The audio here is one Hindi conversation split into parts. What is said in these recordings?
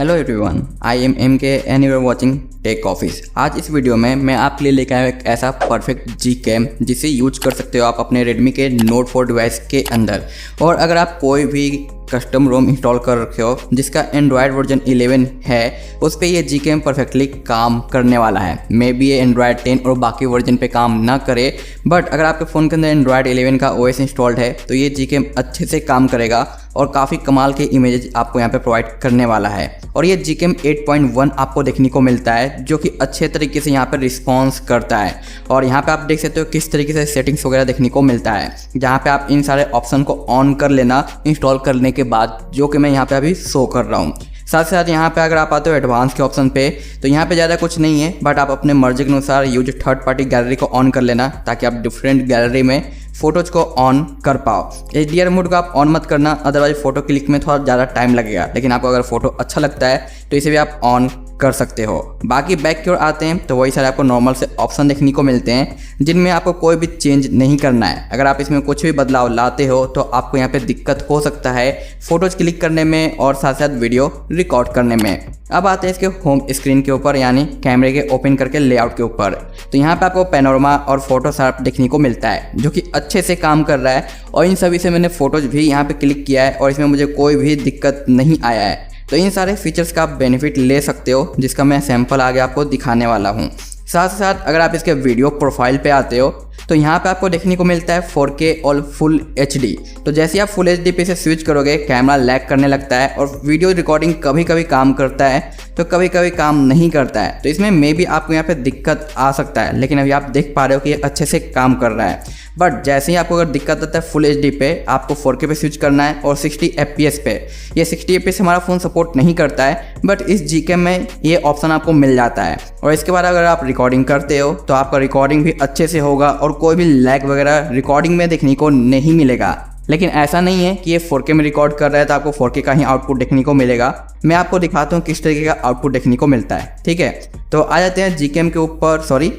Hello everyone, I am MK and you are watching tech office. आज इस वीडियो में मैं आपके लिए लेकर आया हूं एक ऐसा परफेक्ट जी कैम जिसे यूज कर सकते हो आप अपने रेडमी के नोट 4 डिवाइस के अंदर। और अगर आप कोई भी कस्टम रोम इंस्टॉल कर रखे हो जिसका एंड्रॉयड वर्जन 11 है, उस पर ये जी कैम परफेक्टली काम करने वाला है। मे बी ये एंड्रॉयड 10 और बाकी वर्जन पे काम ना करे, बट अगर आपके फ़ोन के अंदर एंड्रॉयड 11 का OS इंस्टॉल्ड है तो ये जी कैम अच्छे से काम करेगा और काफ़ी कमाल के इमेजेस आपको यहाँ पे प्रोवाइड करने वाला है। और ये जी कैम 8.1 आपको देखने को मिलता है जो कि अच्छे तरीके से यहाँ पे रिस्पॉन्स करता है। और यहाँ पे आप देख सकते हो किस तरीके से सेटिंग्स वगैरह देखने को मिलता है, जहाँ पे आप इन सारे ऑप्शन को ऑन कर लेना इंस्टॉल करने के बाद, जो कि मैं यहाँ पे अभी शो कर रहा हूँ। साथ साथ यहाँ पे अगर आप आते हो एडवांस के ऑप्शन पे तो यहाँ पे ज़्यादा कुछ नहीं है, बट आप अपने मर्जी के अनुसार यूज थर्ड पार्टी गैलरी को ऑन कर लेना ताकि आप डिफरेंट गैलरी में फोटोज को ऑन कर पाओ। HDR मोड को आप ऑन मत करना, अदरवाइज फोटो क्लिक में थोड़ा ज़्यादा टाइम लगेगा, लेकिन आपको अगर फोटो अच्छा लगता है तो इसे भी आप ऑन कर सकते हो। बाकी बैक की ओर आते हैं तो वही सारे आपको नॉर्मल से ऑप्शन देखने को मिलते हैं जिनमें आपको कोई भी चेंज नहीं करना है। अगर आप इसमें कुछ भी बदलाव लाते हो तो आपको यहाँ पे दिक्कत हो सकता है फोटोज क्लिक करने में और साथ साथ वीडियो रिकॉर्ड करने में। अब आते हैं इसके होम स्क्रीन के ऊपर, यानी कैमरे के ओपन करके लेआउट के ऊपर। तो यहाँ पे आपको पैनोरमा और फोटो शार्प देखने को मिलता है जो कि अच्छे से काम कर रहा है। और इन सभी से मैंने फोटोज भी यहाँ पे क्लिक किया है और इसमें मुझे कोई भी दिक्कत नहीं आया है। तो इन सारे फीचर्स का आप बेनिफिट ले सकते हो जिसका मैं सैंपल आगे आपको दिखाने वाला हूँ। साथ साथ अगर आप इसके वीडियो प्रोफाइल पे आते हो तो यहाँ पे आपको देखने को मिलता है 4K और फुल HD। तो जैसे ही आप फुल HD पे से स्विच करोगे कैमरा लैग करने लगता है और वीडियो रिकॉर्डिंग कभी कभी काम करता है तो कभी कभी काम नहीं करता है। तो इसमें मे भी आपको यहाँ पे दिक्कत आ सकता है, लेकिन अभी आप देख पा रहे हो कि ये अच्छे से काम कर रहा है। बट जैसे ही आपको अगर दिक्कत आता है फुल HD पे आपको 4K पे स्विच करना है और 60 FPS पे। ये 60 FPS हमारा फ़ोन सपोर्ट नहीं करता है, बट इस जी कैम में ये ऑप्शन आपको मिल जाता है। और इसके बाद अगर आप रिकॉर्डिंग करते हो तो आपका रिकॉर्डिंग भी अच्छे से होगा और कोई भी लैग वगैरह रिकॉर्डिंग में देखने को नहीं मिलेगा। लेकिन ऐसा नहीं है कि ये 4K में रिकॉर्ड कर रहा है तो आपको 4K का ही आउटपुट देखने को मिलेगा। मैं आपको दिखाता हूँ किस तरीके का आउटपुट देखने को मिलता है, ठीक है। तो आ जाते हैं जी कैम के ऊपर, सॉरी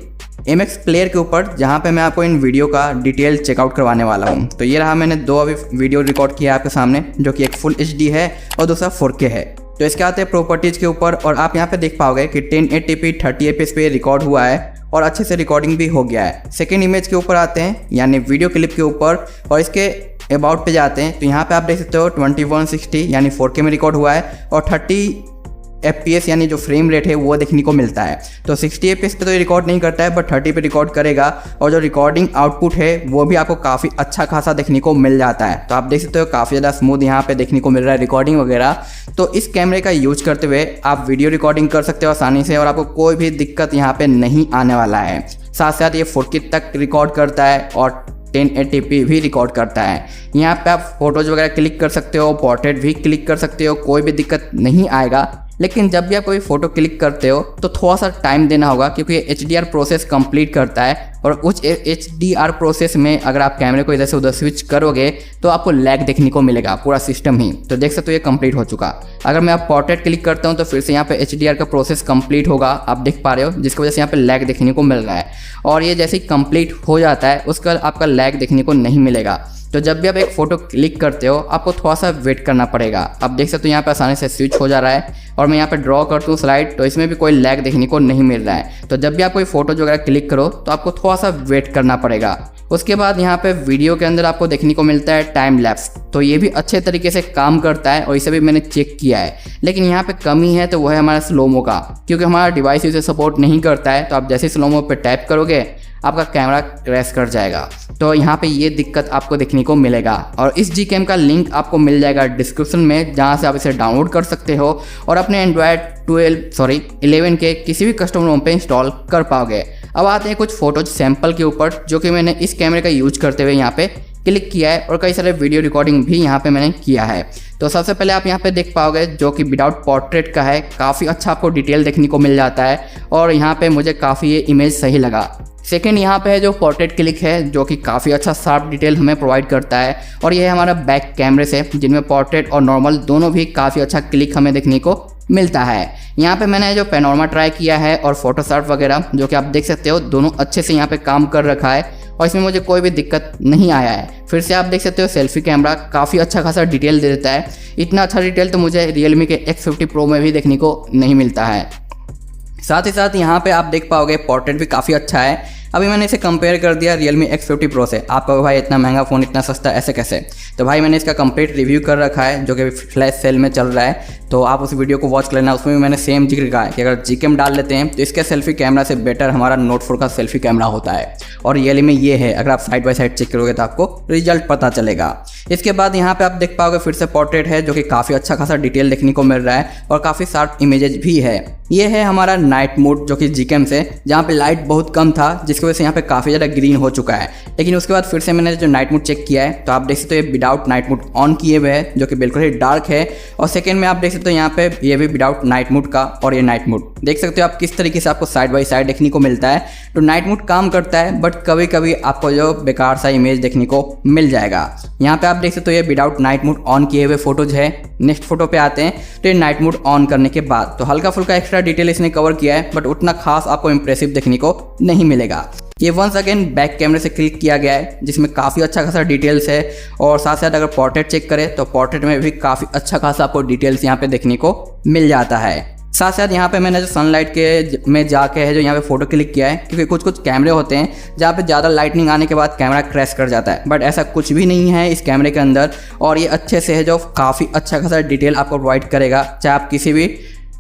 MX प्लेयर के ऊपर, जहाँ पे मैं आपको इन वीडियो का डिटेल चेकआउट करवाने वाला हूँ। तो ये रहा, मैंने दो अभी वीडियो रिकॉर्ड किया है आपके सामने, जो कि एक फुल HD है और दूसरा 4K है। तो इसके आते हैं प्रॉपर्टीज़ के ऊपर और आप यहाँ पे देख पाओगे कि 1080p 30 fps पे रिकॉर्ड हुआ है और अच्छे से रिकॉर्डिंग भी हो गया है। सेकेंड इमेज के ऊपर आते हैं यानी वीडियो क्लिप के ऊपर और इसके अबाउट पे जाते हैं तो यहाँ पे आप देख सकते हो 2160 यानी 4K में रिकॉर्ड हुआ है और 30 FPS यानी जो फ्रेम रेट है वो देखने को मिलता है। तो 60 FPS पे तो ये रिकॉर्ड नहीं करता है, बट 30 पे रिकॉर्ड करेगा और जो रिकॉर्डिंग आउटपुट है वो भी आपको काफ़ी अच्छा खासा देखने को मिल जाता है। तो आप देख सकते हो काफ़ी ज़्यादा स्मूथ यहाँ पे देखने को मिल रहा है रिकॉर्डिंग वगैरह। तो इस कैमरे का यूज करते हुए आप वीडियो रिकॉर्डिंग कर सकते हो आसानी से और आपको कोई भी दिक्कत यहाँ पर नहीं आने वाला है। साथ साथ ये 4K तक रिकॉर्ड करता है और 1080p भी रिकॉर्ड करता है। यहाँ पे आप फोटोज वगैरह क्लिक कर सकते हो, पोर्ट्रेट भी क्लिक कर सकते हो, कोई भी दिक्कत नहीं आएगा। लेकिन जब भी आप कोई फोटो क्लिक करते हो तो थोड़ा सा टाइम देना होगा क्योंकि ये HDR प्रोसेस कंप्लीट करता है और उस HDR प्रोसेस में अगर आप कैमरे को इधर से उधर स्विच करोगे तो आपको लैग देखने को मिलेगा पूरा सिस्टम ही। तो देख सकते हो ये कंप्लीट हो चुका। अगर मैं आप पोर्ट्रेट क्लिक करता हूँ तो फिर से यहाँ पे HDR का प्रोसेस कंप्लीट होगा, आप देख पा रहे हो, जिसकी वजह से यहाँ पे लैग देखने को मिल रहा है। और ये जैसे ही कंप्लीट हो जाता है उसका आपका लैग देखने को नहीं मिलेगा। तो जब भी आप एक फ़ोटो क्लिक करते हो आपको थोड़ा सा वेट करना पड़ेगा। आप देख सकते हो यहाँ पे आसानी से स्विच हो जा रहा है और मैं यहाँ पे ड्रॉ करता हूँ स्लाइड तो इसमें भी कोई लैग देखने को नहीं मिल रहा है। तो जब भी आप कोई फोटो वगैरह क्लिक करो तो आपको थोड़ा सा वेट करना पड़ेगा। उसके बाद यहाँ पे वीडियो के अंदर आपको देखने को मिलता है टाइम लैप्स। तो ये भी अच्छे तरीके से काम करता है और इसे भी मैंने चेक किया है। लेकिन यहाँ पे कमी है तो वह है हमारा स्लोमो का, क्योंकि हमारा डिवाइस इसे सपोर्ट नहीं करता है। तो आप जैसे स्लोमो पे टैप करोगे आपका कैमरा क्रैश कर जाएगा। तो यहाँ पे ये दिक्कत आपको देखने को मिलेगा। और इस जी कैम का लिंक आपको मिल जाएगा डिस्क्रिप्शन में, जहाँ से आप इसे डाउनलोड कर सकते हो और अपने एंड्रॉयड 11 के किसी भी कस्टम रोम पे इंस्टॉल कर पाओगे। अब आते हैं कुछ फोटोज सैंपल के ऊपर जो कि मैंने इस कैमरे का यूज करते हुए यहाँ पे क्लिक किया है और कई सारे वीडियो रिकॉर्डिंग भी यहाँ पे मैंने किया है। तो सबसे पहले आप यहाँ पे देख पाओगे जो कि विदाउट पोर्ट्रेट का है, काफ़ी अच्छा आपको डिटेल देखने को मिल जाता है और यहाँ पे मुझे काफ़ी ये इमेज सही लगा। सेकेंड यहाँ पे है जो पोर्ट्रेट क्लिक है जो कि काफ़ी अच्छा शार्प डिटेल हमें प्रोवाइड करता है और ये है हमारा बैक कैमरे से, जिनमें पोर्ट्रेट और नॉर्मल दोनों भी काफ़ी अच्छा क्लिक हमें देखने को मिलता है। यहाँ पे मैंने जो पैनोरमा ट्राई किया है और फोटोशॉप वगैरह जो कि आप देख सकते हो दोनों अच्छे से यहाँ पे काम कर रखा है और इसमें मुझे कोई भी दिक्कत नहीं आया है। फिर से आप देख सकते हो सेल्फी कैमरा काफ़ी अच्छा खासा डिटेल दे देता है। इतना अच्छा डिटेल तो मुझे Realme के X50 Pro में भी देखने को नहीं मिलता है। साथ ही साथ यहाँ पे आप देख पाओगे पोर्ट्रेट भी काफ़ी अच्छा है। अभी मैंने इसे कंपेयर कर दिया Realme X50 Pro से। आप कहोगे भाई इतना महंगा फ़ोन इतना सस्ता ऐसे कैसे? तो भाई मैंने इसका कंप्लीट रिव्यू कर रखा है जो कि फ्लैश सेल में चल रहा है, तो आप उस वीडियो को वॉच कर लेना। उसमें भी मैंने सेम जिक्र कहा है कि अगर Gcam डाल लेते हैं तो इसके सेल्फी कैमरा से बेटर हमारा Note 4 का सेल्फी कैमरा होता है और रियली में ये है। अगर आप साइड बाय साइड चेक करोगे तो आपको रिजल्ट पता चलेगा। इसके बाद यहाँ पे आप देख पाओगे फिर से पोर्ट्रेट है जो कि काफ़ी अच्छा खासा डिटेल देखने को मिल रहा है और काफ़ी शार्प इमेजेस भी है। ये है हमारा नाइट मोड जो कि Gcam से, जहाँ पे लाइट बहुत कम था जिसकी वजह से यहाँ पे काफ़ी ज़्यादा ग्रीन हो चुका है। लेकिन उसके बाद फिर से मैंने जो नाइट मोड चेक किया है तो आप देख सकते हो ये विदाउट नाइट मोड ऑन किए हुए है जो कि बिल्कुल ही डार्क है। और सेकेंड में आप देख सकते हो यहाँ पे ये भी विदाउट नाइट मोड का और ये नाइट मोड देख सकते हो आप किस तरीके से आपको साइड बाई साइड देखने को मिलता है। तो नाइट मोड काम करता है बट कभी कभी आपको जो बेकार सा इमेज देखने को मिल जाएगा। यहाँ पे आप देख सकते हो ये विदाउट नाइट मोड ऑन किए हुए फोटोज है। नेक्स्ट फोटो पे आते हैं तो ये नाइट मोड ऑन करने के बाद तो हल्का फुल्का एक्स्ट्रा डिटेल इसने कवर किया है बट उतना खास आपको इंप्रेसिव देखने को नहीं मिलेगा। ये वंस अगेन बैक कैमरे से क्लिक किया गया है जिसमें काफ़ी अच्छा खासा डिटेल्स है और साथ साथ अगर पोर्ट्रेट चेक करें तो पोर्ट्रेट में भी काफ़ी अच्छा खासा आपको डिटेल्स यहाँ पे देखने को मिल जाता है। साथ साथ यहाँ पे मैंने जो सनलाइट के में जाके है जो यहाँ पे फोटो क्लिक किया है, क्योंकि कुछ कुछ कैमरे होते हैं जहाँ पे ज़्यादा लाइटनिंग आने के बाद कैमरा क्रैश कर जाता है, बट ऐसा कुछ भी नहीं है इस कैमरे के अंदर और ये अच्छे से है जो काफ़ी अच्छा खासा डिटेल आपको प्रोवाइड करेगा चाहे आप किसी भी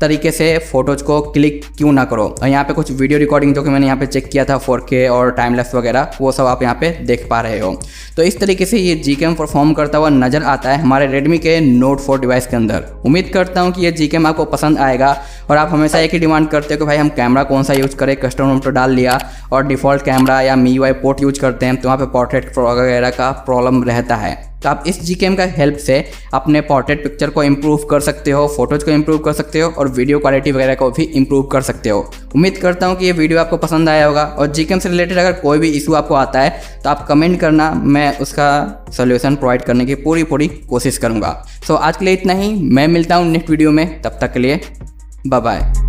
तरीके से फ़ोटोज़ को क्लिक क्यों ना करो। और यहाँ पे कुछ वीडियो रिकॉर्डिंग जो कि मैंने यहाँ पे चेक किया था 4K और टाइम लैप्स वगैरह वो सब आप यहाँ पे देख पा रहे हो। तो इस तरीके से ये Gcam परफॉर्म करता हुआ नज़र आता है हमारे Redmi के Note 4 डिवाइस के अंदर। उम्मीद करता हूँ कि ये Gcam आपको पसंद आएगा और आप हमेशा एक ही डिमांड करते हो कि भाई हम कैमरा कौन सा यूज़ करें। कस्टम रोम तो डाल लिया और डिफ़ॉल्ट कैमरा या MIUI पोर्ट यूज करते हैं तो वहाँ पे पोर्ट्रेट वगैरह का प्रॉब्लम रहता है। तो आप इस Gcam का हेल्प से अपने पोर्ट्रेट पिक्चर को इम्प्रूव कर सकते हो, फोटोज़ को इम्प्रूव कर सकते हो और वीडियो क्वालिटी वगैरह को भी इम्प्रूव कर सकते हो। उम्मीद करता हूँ कि ये वीडियो आपको पसंद आया होगा और Gcam से रिलेटेड अगर कोई भी इशू आपको आता है तो आप कमेंट करना, मैं उसका सोल्यूशन प्रोवाइड करने की पूरी कोशिश करूँगा। सो आज के लिए इतना ही, मैं मिलता हूँ नेक्स्ट वीडियो में, तब तक के लिए बाय बाय।